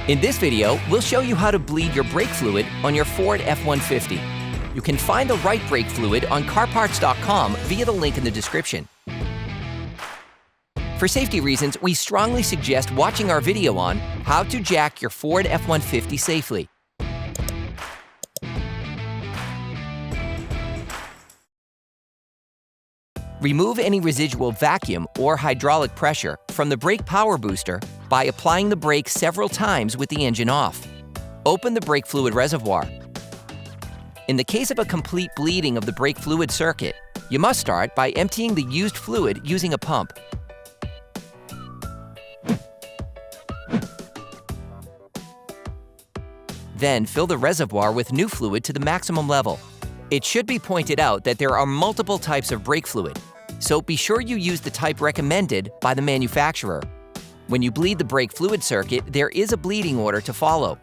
In this video, we'll show you how to bleed your brake fluid on your Ford F-150. You can find the right brake fluid on CarParts.com via the link in the description. For safety reasons, we strongly suggest watching our video on how to jack your Ford F-150 safely. Remove any residual vacuum or hydraulic pressure from the brake power booster by applying the brake several times with the engine off. Open the brake fluid reservoir. In the case of a complete bleeding of the brake fluid circuit, you must start by emptying the used fluid using a pump. Then fill the reservoir with new fluid to the maximum level. It should be pointed out that there are multiple types of brake fluid, so be sure you use the type recommended by the manufacturer. When you bleed the brake fluid circuit, there is a bleeding order to follow.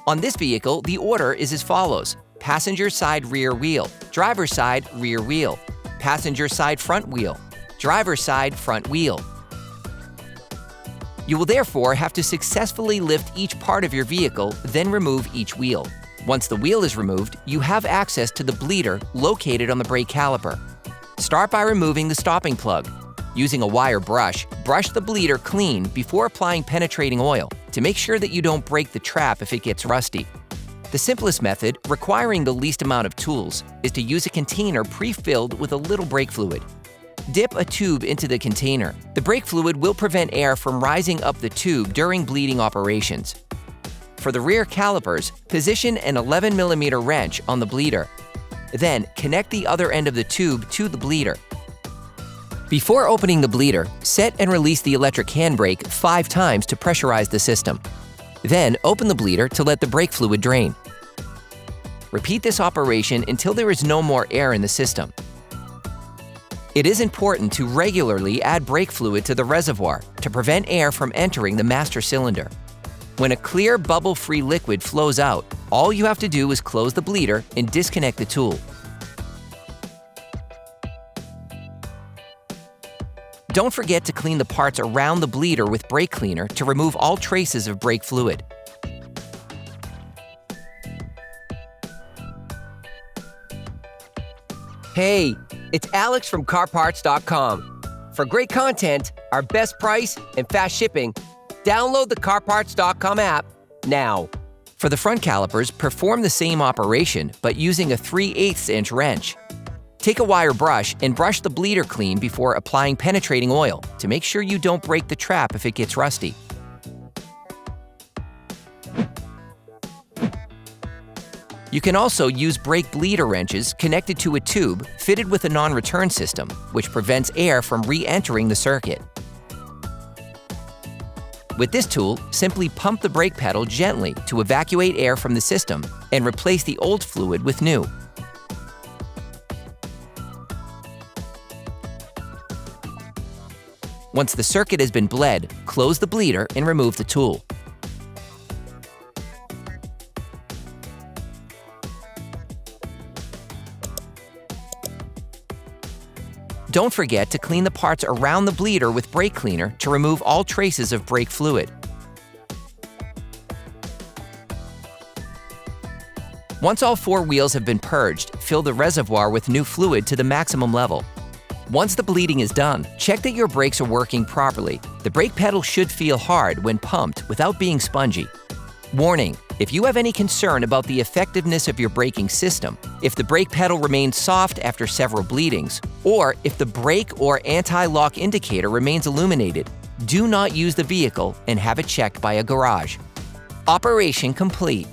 On this vehicle, the order is as follows: passenger side rear wheel, driver side rear wheel, passenger side front wheel, driver side front wheel. You will therefore have to successfully lift each part of your vehicle, then remove each wheel. Once the wheel is removed, you have access to the bleeder located on the brake caliper. Start by removing the stopping plug. Using a wire brush, brush the bleeder clean before applying penetrating oil to make sure that you don't break the trap if it gets rusty. The simplest method, requiring the least amount of tools, is to use a container pre-filled with a little brake fluid. Dip a tube into the container. The brake fluid will prevent air from rising up the tube during bleeding operations. For the rear calipers, position an 11mm wrench on the bleeder. Then, connect the other end of the tube to the bleeder. Before opening the bleeder, set and release the electric handbrake 5 times to pressurize the system. Then, open the bleeder to let the brake fluid drain. Repeat this operation until there is no more air in the system. It is important to regularly add brake fluid to the reservoir to prevent air from entering the master cylinder. When a clear, bubble-free liquid flows out, all you have to do is close the bleeder and disconnect the tool. Don't forget to clean the parts around the bleeder with brake cleaner to remove all traces of brake fluid. Hey, it's Alex from CarParts.com. For great content, our best price, and fast shipping, download the CarParts.com app now. For the front calipers, perform the same operation, but using a 3/8" wrench. Take a wire brush and brush the bleeder clean before applying penetrating oil to make sure you don't break the trap if it gets rusty. You can also use brake bleeder wrenches connected to a tube fitted with a non-return system, which prevents air from re-entering the circuit. With this tool, simply pump the brake pedal gently to evacuate air from the system and replace the old fluid with new. Once the circuit has been bled, close the bleeder and remove the tool. Don't forget to clean the parts around the bleeder with brake cleaner to remove all traces of brake fluid. Once all 4 wheels have been purged, fill the reservoir with new fluid to the maximum level. Once the bleeding is done, check that your brakes are working properly. The brake pedal should feel hard when pumped without being spongy. Warning: if you have any concern about the effectiveness of your braking system, if the brake pedal remains soft after several bleedings, or if the brake or anti-lock indicator remains illuminated, do not use the vehicle and have it checked by a garage. Operation complete.